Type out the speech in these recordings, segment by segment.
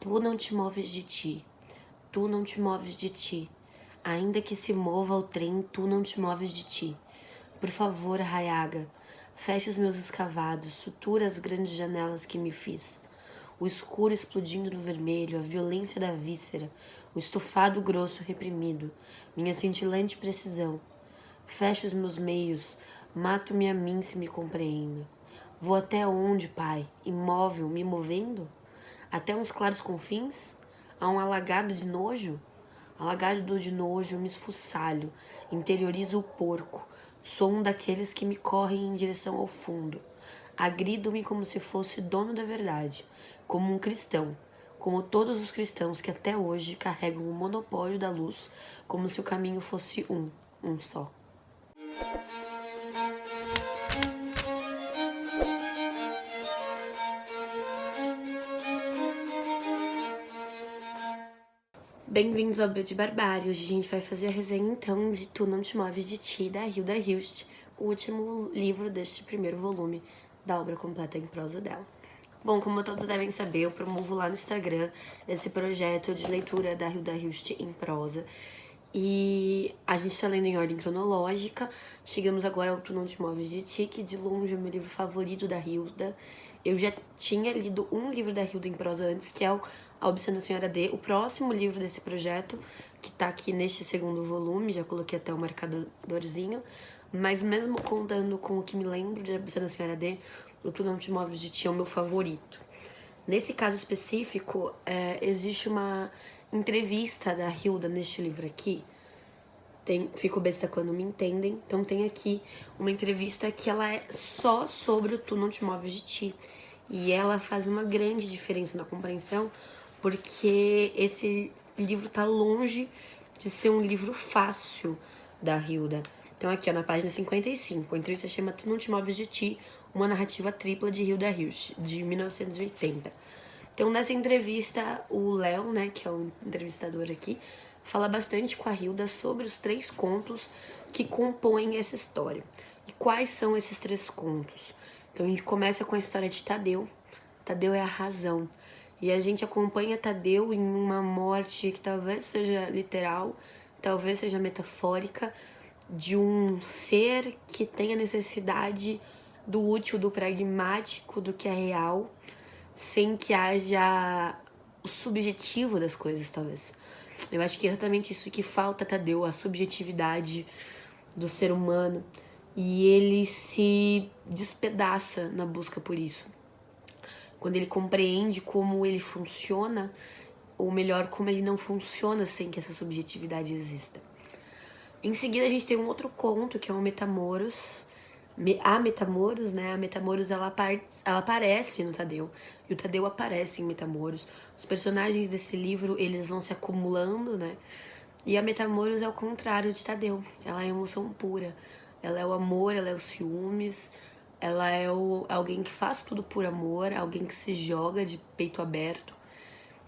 Tu não te moves de ti, tu não te moves de ti. Ainda que se mova o trem, tu não te moves de ti. Por favor, Rayaga, feche os meus escavados, sutura as grandes janelas que me fiz. O escuro explodindo no vermelho, a violência da víscera, o estofado grosso reprimido, minha cintilante precisão. Fecho os meus meios, mato-me a mim se me compreendo. Vou até onde, Pai, imóvel, me movendo? Até uns claros confins? A um alagado de nojo? Alagado de nojo, me esfuçalho, interiorizo o porco. Sou um daqueles que me correm em direção ao fundo. Agrido-me como se fosse dono da verdade, como um cristão, como todos os cristãos que até hoje carregam o monopólio da luz, como se o caminho fosse um só. Bem-vindos ao Build Barbárie. Hoje a gente vai fazer a resenha então de Tu Não Te Moves de Ti, da Hilda Hilst, o último livro deste primeiro volume da obra completa em prosa dela. Bom, como todos devem saber, eu promovo lá no Instagram esse projeto de leitura da Hilda Hilst em prosa. E a gente tá lendo em ordem cronológica. Chegamos agora ao Tu Não Te Moves de Ti, que de longe é o meu livro favorito da Hilda. Eu já tinha lido um livro da Hilda em prosa antes, que é o A Obsessão da Senhora D, o próximo livro desse projeto, que tá aqui neste segundo volume, já coloquei até o marcadorzinho. Mas mesmo contando com o que me lembro de A Obsessão da Senhora D, o Tu Não Te Moves de Ti é o meu favorito. Nesse caso específico, existe uma entrevista da Hilda neste livro aqui. Fico besta quando me entendem. Então tem aqui uma entrevista que ela é só sobre o Tu Não Te Moves de Ti. E ela faz uma grande diferença na compreensão, porque esse livro tá longe de ser um livro fácil da Hilda. Então aqui, ó, na página 55, a entrevista chama Tu Não Te Moves de Ti, uma narrativa tripla de Hilda Hilst, de 1980. Então nessa entrevista, o Léo, né, que é o entrevistador aqui, fala bastante com a Hilda sobre os 3 contos que compõem essa história. E quais são esses 3 contos? Então a gente começa com a história de Tadeu. Tadeu é a razão. E a gente acompanha Tadeu em uma morte que talvez seja literal, talvez seja metafórica, de um ser que tem a necessidade do útil, do pragmático, do que é real, sem que haja o subjetivo das coisas, talvez. Eu acho que é exatamente isso que falta a Tadeu, a subjetividade do ser humano. E ele se despedaça na busca por isso. Quando ele compreende como ele funciona, ou melhor, como ele não funciona sem que essa subjetividade exista. Em seguida a gente tem um outro conto, que é o Metamoros. A Metamoros, né? A Metamoros, ela aparece no Tadeu. E o Tadeu aparece em Metamoros. Os personagens desse livro, eles vão se acumulando, né? E a Metamoros é o contrário de Tadeu. Ela é a emoção pura. Ela é o amor, ela é os ciúmes. Ela é alguém que faz tudo por amor. Alguém que se joga de peito aberto.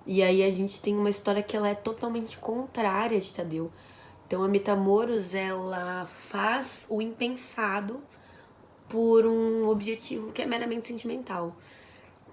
E aí a gente tem uma história que ela é totalmente contrária de Tadeu. Então a Metamoros, ela faz o impensado por um objetivo que é meramente sentimental.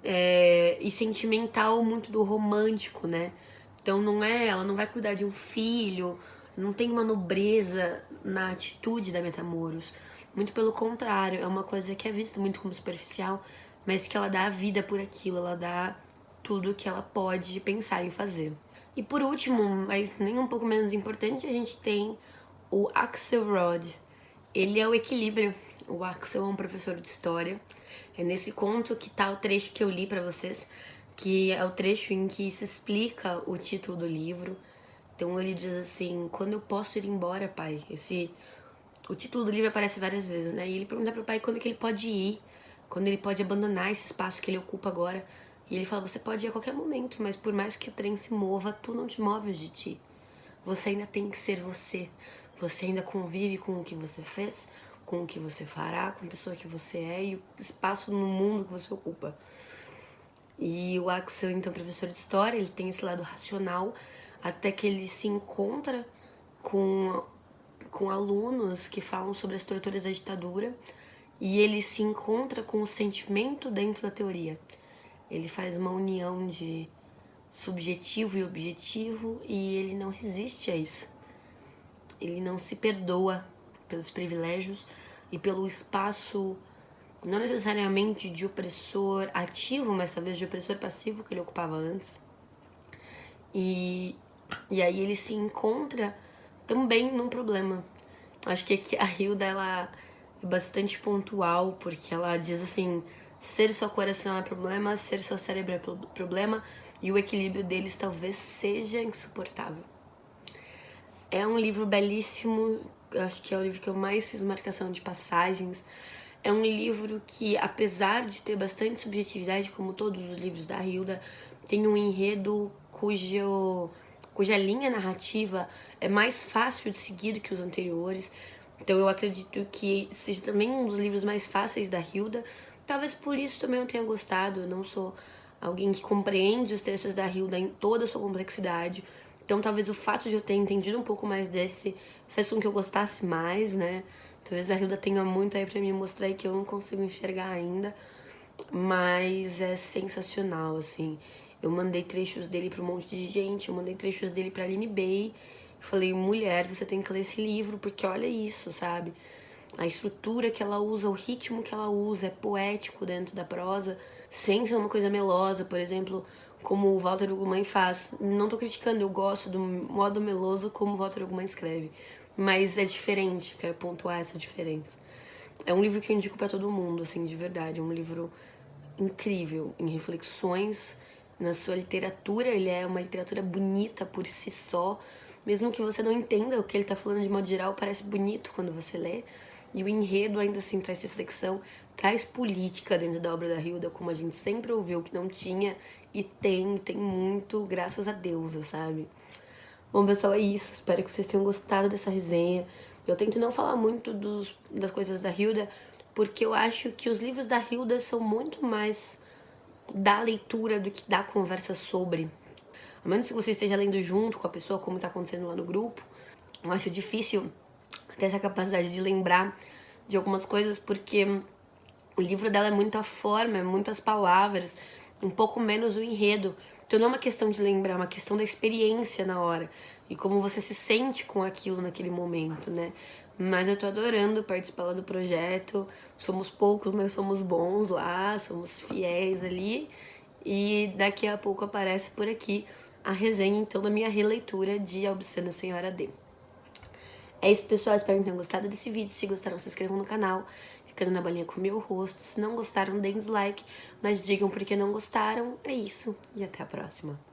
E sentimental muito do romântico, né? Então ela não vai cuidar de um filho, não tem uma nobreza na atitude da Metamoros. Muito pelo contrário, é uma coisa que é vista muito como superficial, mas que ela dá a vida por aquilo, ela dá tudo que ela pode pensar em fazer. E por último, mas nem um pouco menos importante, a gente tem o Axelrod. Ele é o equilíbrio. O Axel é um professor de história. É nesse conto que tá o trecho que eu li pra vocês, que é o trecho em que se explica o título do livro. Então ele diz assim: quando eu posso ir embora, pai? O título do livro aparece várias vezes, né? E ele pergunta pro pai quando que ele pode ir, quando ele pode abandonar esse espaço que ele ocupa agora. E ele fala: você pode ir a qualquer momento, mas por mais que o trem se mova, tu não te moves de ti. Você ainda tem que ser você. Você ainda convive com o que você fez, com o que você fará, com a pessoa que você é e o espaço no mundo que você ocupa. E o Axel, então, professor de história, ele tem esse lado racional, até que ele se encontra com alunos que falam sobre as torturas da ditadura, e ele se encontra com o sentimento dentro da teoria. Ele faz uma união de subjetivo e objetivo, e ele não resiste a isso. Ele não se perdoa pelos privilégios e pelo espaço, não necessariamente de opressor ativo, mas talvez de opressor passivo que ele ocupava antes. E aí ele se encontra também num problema. Acho que aqui a Hilda, ela é bastante pontual, porque ela diz assim: ser só coração é problema, ser só cérebro é problema, e o equilíbrio deles talvez seja insuportável. É um livro belíssimo, acho que é o livro que eu mais fiz marcação de passagens. É um livro que, apesar de ter bastante subjetividade, como todos os livros da Hilda, tem um enredo cuja linha narrativa é mais fácil de seguir do que os anteriores. Então eu acredito que seja também um dos livros mais fáceis da Hilda. Talvez por isso também eu tenha gostado. Eu não sou alguém que compreende os textos da Hilda em toda a sua complexidade. Então talvez o fato de eu ter entendido um pouco mais desse fez com que eu gostasse mais, né? Talvez a Hilda tenha muito aí pra me mostrar e que eu não consigo enxergar ainda. Mas é sensacional, assim. Eu mandei trechos dele pra um monte de gente, eu mandei trechos dele pra Aline Bay. Falei, mulher, você tem que ler esse livro, porque olha isso, sabe? A estrutura que ela usa, o ritmo que ela usa, é poético dentro da prosa, sem ser uma coisa melosa, por exemplo, como o Walter Ugumãe faz. Não tô criticando, eu gosto do modo meloso como o Walter Ugumãe escreve, mas é diferente, quero pontuar essa diferença. É um livro que eu indico pra todo mundo, assim, de verdade. É um livro incrível em reflexões, na sua literatura. Ele é uma literatura bonita por si só. Mesmo que você não entenda o que ele tá falando de modo geral, parece bonito quando você lê. E o enredo ainda assim traz reflexão, traz política dentro da obra da Hilda, como a gente sempre ouviu que não tinha, e tem muito, graças a Deus, sabe? Bom, pessoal, é isso. Espero que vocês tenham gostado dessa resenha. Eu tento não falar muito das coisas da Hilda, porque eu acho que os livros da Hilda são muito mais da leitura do que da conversa sobre. A menos que você esteja lendo junto com a pessoa, como está acontecendo lá no grupo, eu acho difícil ter essa capacidade de lembrar de algumas coisas, porque o livro dela é muita forma, é muitas palavras, um pouco menos o enredo. Então não é uma questão de lembrar, é uma questão da experiência na hora e como você se sente com aquilo naquele momento, né? Mas eu tô adorando participar lá do projeto. Somos poucos, mas somos bons lá, somos fiéis ali. E daqui a pouco aparece por aqui a resenha, então, da minha releitura de A Obscena Senhora D. É isso, pessoal. Espero que tenham gostado desse vídeo. Se gostaram, se inscrevam no canal, clicando na bolinha com o meu rosto. Se não gostaram, deem dislike, mas digam por que não gostaram. É isso, e até a próxima.